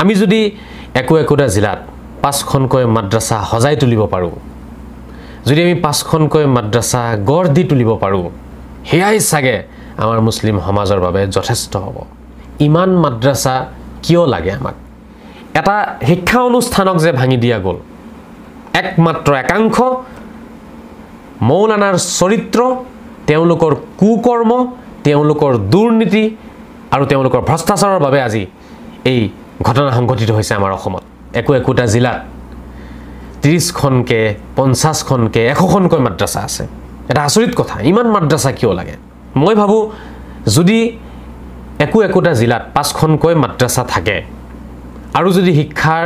আমি যদি একোটা জিলাত 5খনকৈ মাদ্ৰাছা সজাই তুলিব পাৰোঁ, যদি আমি 5খনকৈ মাদ্ৰাছা গঢ় দি তুলিব পাৰোঁ, সেয়াই চাগে আমাৰ মুছলিম সমাজৰ বাবে যথেষ্ট হ'ব। ইমান মাদ্ৰাছা কিয় লাগে আমাক? এটা শিক্ষা অনুষ্ঠানক যে ভাঙি দিয়া গ'ল, একমাত্ৰ একাংশ মৌলানাৰ চৰিত্ৰ, তেওঁলোকৰ কুকৰ্ম, তেওঁলোকৰ দুৰ্নীতি আৰু তেওঁলোকৰ ভ্ৰষ্টাচাৰৰ বাবে আজি এই ঘটনা সংঘটিত হৈছে আমাৰ অসমত। একোটা জিলাত 30খনকৈ 50খনকৈ 100খনকৈ মাদ্ৰাছা আছে। এটা আচৰিত কথা, ইমান মাদ্ৰাছা কিয় লাগে? মই ভাবোঁ যদি একোটা জিলাত 5খনকৈ মাদ্ৰাছা থাকে আৰু যদি শিক্ষাৰ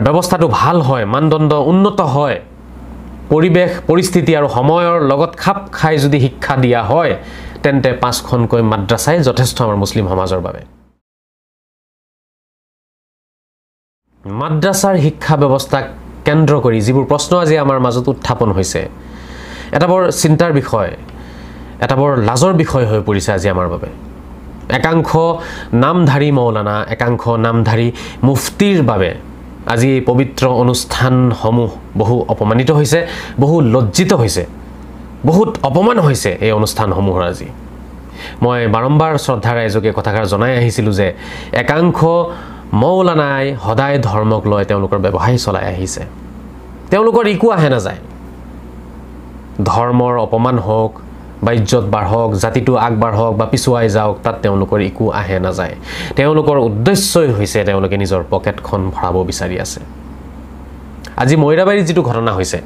ব্যৱস্থাটো ভাল হয়, মানদণ্ড উন্নত হয়, পৰিৱেশ পৰিস্থিতি আৰু সময়ৰ লগত খাপ খাই যদি শিক্ষা দিয়া হয়, তেন্তে 5খনকৈ মাদ্ৰাছাই যথেষ্ট আমাৰ মুছলিম সমাজৰ বাবে। মাদ্ৰাছাৰ শিক্ষা ব্যৱস্থাক কেন্দ্ৰ কৰি যিবোৰ প্ৰশ্ন আজি আমাৰ মাজত উত্থাপন হৈছে, এটা বৰ চিন্তাৰ বিষয়, এটা বৰ লাজৰ বিষয় হৈ পৰিছে আজি আমাৰ বাবে। একাংশ নামধাৰী মৌলানা, একাংশ নামধাৰী মুফতিৰ বাবে আজি এই পবিত্ৰ অনুষ্ঠানসমূহ বহু অপমানিত হৈছে, বহু লজ্জিত হৈছে, বহুত অপমান হৈছে এই অনুষ্ঠানসমূহৰ। আজি মই বাৰম্বাৰ শ্ৰদ্ধাৰ ৰাইজকে কথাষাৰ জনাই আহিছিলোঁ যে একাংশ মৌলানাই সদায় ধৰ্মক লৈ তেওঁলোকৰ ব্যৱসায় চলাই আহিছে। তেওঁলোকৰ একো আহে নাযায়, ধৰ্মৰ অপমান হওক বা ইজ্জত বাঢ়ক, জাতিটো আগবাঢ়ক বা পিছুৱাই যাওক, তাত তেওঁলোকৰ একো আহে নাযায়। তেওঁলোকৰ উদ্দেশ্যই হৈছে তেওঁলোকে নিজৰ পকেটখন ভৰাব বিচাৰি আছে। আজি মৈৰাবাৰীত যিটো ঘটনা হৈছে,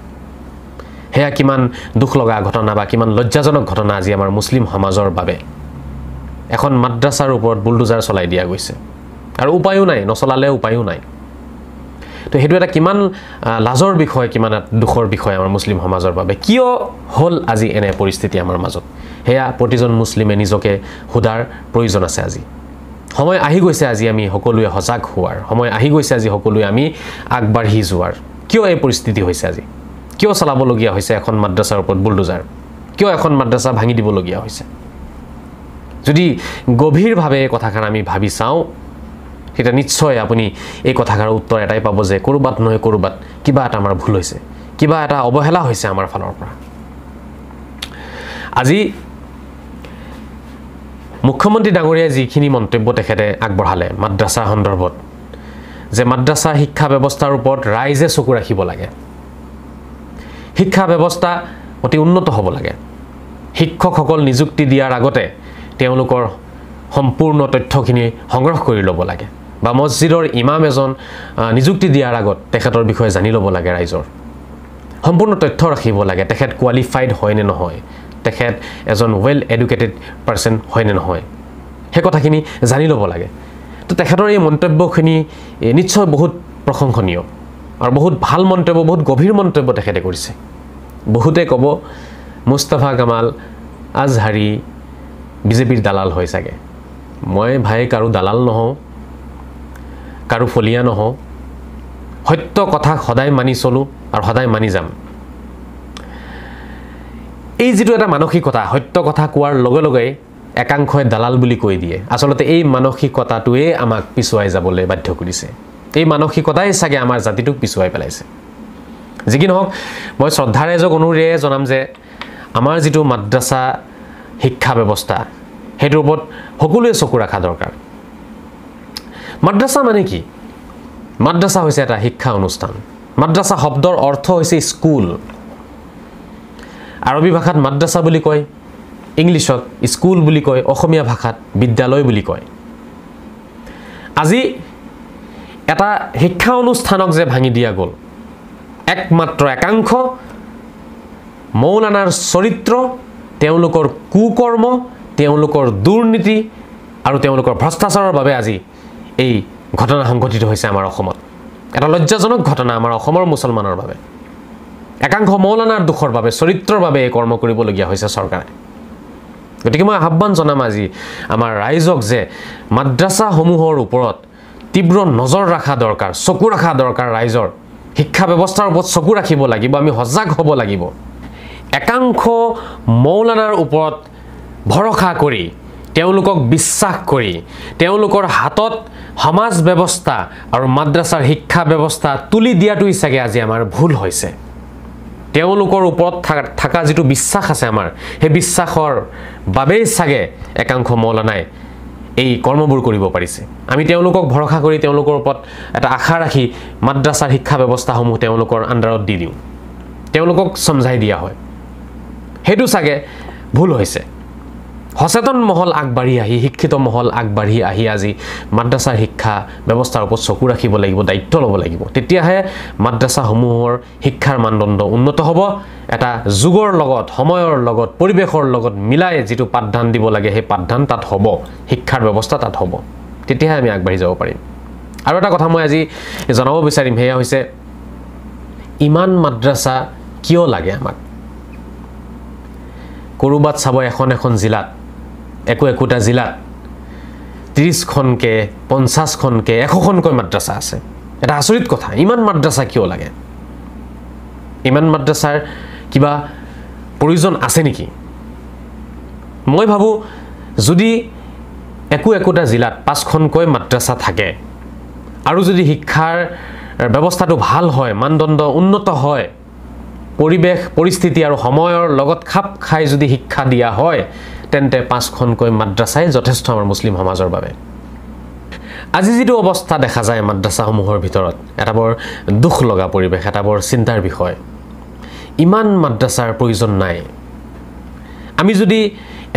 সেয়া কিমান দুখ লগা ঘটনা বা কিমান লজ্জাজনক ঘটনা আজি আমাৰ মুছলিম সমাজৰ বাবে। এখন মাদ্ৰাছাৰ ওপৰত বুলডোজাৰ চলাই দিয়া গৈছে আৰু উপায়ো নাই, নচলালে উপায়ো নাই। তো সেইটো এটা কিমান লাজৰ বিষয়, কিমান দুখৰ বিষয় আমাৰ মুছলিম সমাজৰ বাবে। কিয় হ'ল আজি এনে পৰিস্থিতি আমাৰ মাজত, সেয়া প্ৰতিজন মুছলিমে নিজকে সোধাৰ প্ৰয়োজন আছে। আজি সময় আহি গৈছে, আজি আমি সকলোৱে সজাগ হোৱাৰ সময় আহি গৈছে, আজি সকলোৱে আমি আগবাঢ়ি যোৱাৰ। কিয় এই পৰিস্থিতি হৈছে আজি? কিয় চলাবলগীয়া হৈছে এখন মাদ্ৰাছাৰ ওপৰত বুলডোজাৰ? কিয় এখন মাদ্ৰাছা ভাঙি দিবলগীয়া হৈছে? যদি গভীৰভাৱে এই কথাষাৰ আমি ভাবি চাওঁ, তেতিয়া নিশ্চয় আপুনি এই কথাষাৰৰ উত্তৰ এটাই পাব যে ক'ৰবাত নহয় ক'ৰবাত কিবা এটা আমাৰ ভুল হৈছে, কিবা এটা অৱহেলা হৈছে আমাৰ ফালৰ পৰা। আজি মুখ্যমন্ত্ৰী ডাঙৰীয়াই যিখিনি মন্তব্য তেখেতে আগবঢ়ালে মাদ্ৰাছাৰ সন্দৰ্ভত, যে মাদ্ৰাছা শিক্ষা ব্যৱস্থাৰ ওপৰত ৰাইজে চকু ৰাখিব লাগে, শিক্ষা ব্যৱস্থা অতি উন্নত হ'ব লাগে, শিক্ষকসকল নিযুক্তি দিয়াৰ আগতে তেওঁলোকৰ সম্পূৰ্ণ তথ্যখিনি সংগ্ৰহ কৰি ল'ব লাগে, বা মছজিদৰ ইমাম এজন নিযুক্তি দিয়াৰ আগত তেখেতৰ বিষয়ে জানি ল'ব লাগে, ৰাইজৰ সম্পূৰ্ণ তথ্য ৰাখিব লাগে, তেখেত কোৱালিফাইড হয় নে নহয়, তেখেত এজন ৱেল এডুকেটেড পাৰ্চন হয় নে নহয়, সেই কথাখিনি জানি ল'ব লাগে। তো তেখেতৰ এই মন্তব্যখিনি নিশ্চয় বহুত প্ৰশংসনীয় আৰু বহুত ভাল মন্তব্য, বহুত গভীৰ মন্তব্য তেখেতে কৰিছে। বহুতে ক'ব মুস্তাফা কামাল আজহাৰী বিজেপিৰ দালাল হয় চাগে। মই ভাই কাৰো দালাল নহওঁ, কাৰো ফলীয়া নহওঁ, সত্য কথাক সদায় মানি চলোঁ আৰু সদায় মানি যাম। এই যিটো এটা মানসিকতা, সত্য কথা কোৱাৰ লগে লগে একাংশই দালাল বুলি কৈ দিয়ে, আচলতে এই মানসিকতাটোৱে আমাক পিছুৱাই যাবলৈ বাধ্য কৰিছে। এই মানসিকতাই চাগে আমাৰ জাতিটোক পিছুৱাই পেলাইছে। যি কি নহওক, মই শ্ৰদ্ধাৰ এজক অনুৰোধেৰে জনাম যে আমাৰ যিটো মাদ্ৰাছা শিক্ষা ব্যৱস্থা, সেইটোৰ ওপৰত সকলোৱে চকু ৰখা দৰকাৰ। মাদ্ৰাছা মানে কি? মাদ্ৰাছা হৈছে এটা শিক্ষা অনুষ্ঠান। মাদ্ৰাছা শব্দৰ অৰ্থ হৈছে স্কুল। আৰবী ভাষাত মাদ্ৰাছা বুলি কয়, ইংলিছত স্কুল বুলি কয়, অসমীয়া ভাষাত বিদ্যালয় বুলি কয়। আজি এটা শিক্ষা অনুষ্ঠানক যে ভাঙি দিয়া গ'ল, একমাত্ৰ একাংশ মৌলানাৰ চৰিত্ৰ, তেওঁলোকৰ কুকৰ্ম, তেওঁলোকৰ দুৰ্নীতি আৰু তেওঁলোকৰ ভ্ৰষ্টাচাৰৰ বাবে আজি এই ঘটনা সংঘটিত হৈছে আমাৰ অসমত। এটা লজ্জাজনক ঘটনা আমাৰ অসমৰ মুছলমানৰ বাবে। একাংশ মৌলানাৰ দোষৰ বাবে, চৰিত্ৰৰ বাবে এই কৰ্ম কৰিবলগীয়া হৈছে চৰকাৰে। গতিকে মই আহ্বান জনাম আজি আমাৰ ৰাইজক যে মাদ্ৰাছাসমূহৰ ওপৰত তীব্ৰ নজৰ ৰখা দৰকাৰ, চকু ৰখা দৰকাৰ। ৰাইজৰ শিক্ষা ব্যৱস্থাৰ ওপৰত চকু ৰাখিব লাগিব, আমি সজাগ হ'ব লাগিব। একাংশ মৌলানাৰ ওপৰত ভৰসা কৰি তেওঁলোকক বিশ্বাস কৰি তেওঁলোকৰ হাতত সমাজ ব্যৱস্থা আৰু মাদ্ৰাছাৰ শিক্ষা ব্যৱস্থা তুলি দিয়াটোই চাগে আজি আমাৰ ভুল হৈছে তেওঁলোকৰ ওপৰত থকা যেটো বিশ্বাস আছে আমাৰ হে বিশ্বাসৰ বাবেই চাগে একাংশ মৌলানাই এই কৰ্মবোৰ কৰিব পাৰিছে আমি তেওঁলোকক ভৰসা কৰি তেওঁলোকৰ ওপৰত এটা আশা ৰাখি মাদ্ৰাছাৰ শিক্ষা ব্যৱস্থাসমূহ তেওঁলোকৰ আন্ডাৰত দি দিওঁ তেওঁলোকক সমঝাই দিয়া হয় হেতু চাগে ভুল হৈছে সচেতন মহল আগবাঢ়ি আহি শিক্ষিত মহল আগবাঢ়ি আহি আজি মাদ্ৰাছাৰ শিক্ষা ব্যৱস্থাৰ ওপৰত চকু ৰাখিব লাগিব দায়িত্ব ল'ব লাগিব তেতিয়াহে মাদ্ৰাছাসমূহৰ শিক্ষাৰ মানদণ্ড উন্নত হ'ব এটা যুগৰ লগত সময়ৰ লগত পৰিৱেশৰ লগত মিলাই যেটো পাঠদান দিব লাগে হে পাঠদান তাত হ'ব শিক্ষাৰ ব্যৱস্থা তাত হ'ব তেতিয়াহে আমি আগবাঢ়ি যাব পাৰিম আৰু এটা কথা মই আজি জনাব বিচাৰিম হেয়া হৈছে ইমান মাদ্ৰাছা কিয় লাগে আমাক কৰবাত চাব এখন জিলাত একোটা জিলাত 30খনকে 50খনকে 100খনকৈ মাদ্ৰাছা আছে এটা আচৰিত কথা ইমান মাদ্ৰাছা কিয় লাগে ইমান মাদ্ৰাছাৰ কিবা প্ৰয়োজন আছে নেকি মই ভাবো যদি একোটা জিলাত 5খনকৈ মাদ্ৰাছা থাকে আৰু যদি শিক্ষাৰ ব্যৱস্থাটো ভাল হয় মানদণ্ড উন্নত হয় পৰিৱেশ পৰিস্থিতি আৰু সময়ৰ লগত খাপ খাই যদি শিক্ষা দিয়া হয় তেন্তে 5খনকৈ মাদ্ৰাছাই যথেষ্ট আমাৰ মুছলিম সমাজৰ বাবে আজি যেটো অৱস্থা দেখা যায় মাদ্ৰাছাসমূহৰ ভিতৰত এটা বৰ দুখ লগা পৰিৱেশ এটা বৰ চিন্তাৰ বিষয় ইমান মাদ্ৰাছাৰ প্ৰয়োজন নাই আমি যদি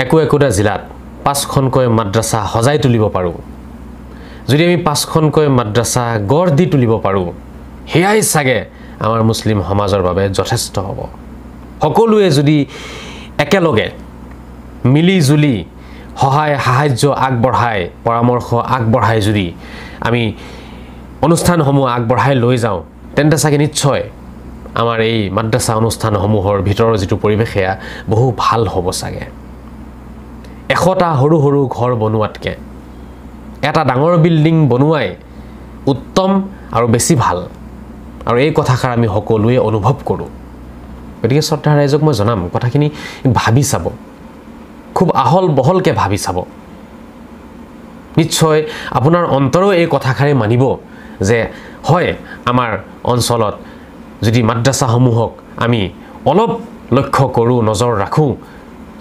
একোটা জিলাত 5খনকৈ মাদ্ৰাছা সজাই তুলিব পাৰো যদি আমি 5খনকৈ মাদ্ৰাছা গঢ় দি তুলিব পাৰো হেয়াই চাগে আমাৰ মুছলিম সমাজৰ বাবে যথেষ্ট হ'ব সকলোৱে যদি একেলগে মিলি জুলি সাহায্য আগবঢ়াই পৰামৰ্শ আগবঢ়াই যদি আমি অনুষ্ঠানসমূহ আগবঢ়াই লৈ যাওঁ তেন্তে চাগে নিশ্চয় আমাৰ এই মাদ্ৰাছা অনুষ্ঠানসমূহৰ ভিতৰৰ যেটো পৰিৱেশ হেয়া বহু ভাল হ'ব চাগে 100টা সৰু ঘৰ বনোৱাতকে এটা ডাঙৰ বিল্ডিং বনোৱাই উত্তম আৰু বেছি ভাল আৰু এই কথাষাৰ আমি সকলোৱে অনুভৱ কৰোঁ গতিকে শ্ৰদ্ধা ৰাইজক মই জনাম কথাখিনি ভাবি চাব খুব আহল বহলকে ভাবি চাব নিশ্চয় আপোনাৰ অন্তৰো এই কথাষাৰে মানিব যে হয় আমাৰ অঞ্চলত যদি মাদ্ৰাছাসমূহক আমি অলপ লক্ষ্য কৰোঁ নজৰ ৰাখোঁ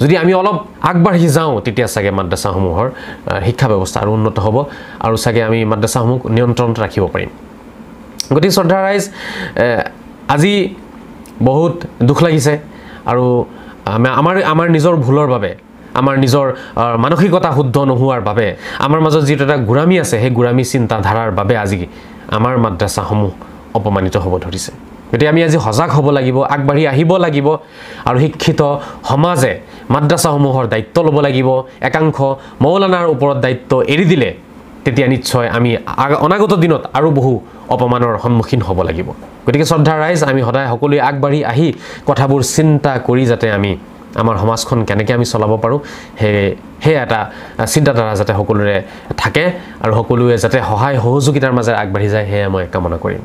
যদি আমি অলপ আগবাঢ়ি যাওঁ তেতিয়া চাগে মাদ্ৰাছাসমূহৰ শিক্ষা ব্যৱস্থা আৰু উন্নত হ'ব আৰু চাগে আমি মাদ্ৰাছাসমূহ নিয়ন্ত্ৰণত ৰাখিব পাৰিম গতি শ্ৰদ্ধা ৰাইজ আজি বহুত দুখ লাগিছে আৰু আমাৰ নিজৰ ভুলৰ বাবে আমাৰ নিজৰ মানসিকতা শুদ্ধ নোহোৱাৰ বাবে আমাৰ মাজত যেটো এটা গুৰামী আছে হে গুৰামী চিন্তাধাৰাৰ বাবে আজি আমাৰ মাদ্ৰাছাসমূহ অপমানিত হ'ব ধৰিছে গতি আমি আজি সজাগ হ'ব লাগিব আগবাঢ়ি আহিব লাগিব আৰু শিক্ষিত সমাজে মাদ্ৰাছাসমূহৰ দায়িত্ব ল'ব লাগিব একাংশ মৌলানাৰ ওপৰত দায়িত্ব এৰি দিলে তেতিয়া নিশ্চয় আমি অনাগত দিনত আৰু বহু অপমানৰ সন্মুখীন হ'ব লাগিব গতিকে শ্ৰদ্ধা ৰাইজ আমি সদায় সকলোৱে আগবাঢ়ি আহি কথাবোৰ চিন্তা কৰি যাতে আমি আমাৰ সমাজখন কেনেকৈ আমি চলাব পাৰোঁ হে এটা চিন্তাধাৰা যাতে সকলোৰে থাকে আৰু সকলোৱে যাতে সহায় সহযোগিতাৰ মাজেৰে আগবাঢ়ি যায় হেয়া মই কামনা কৰিম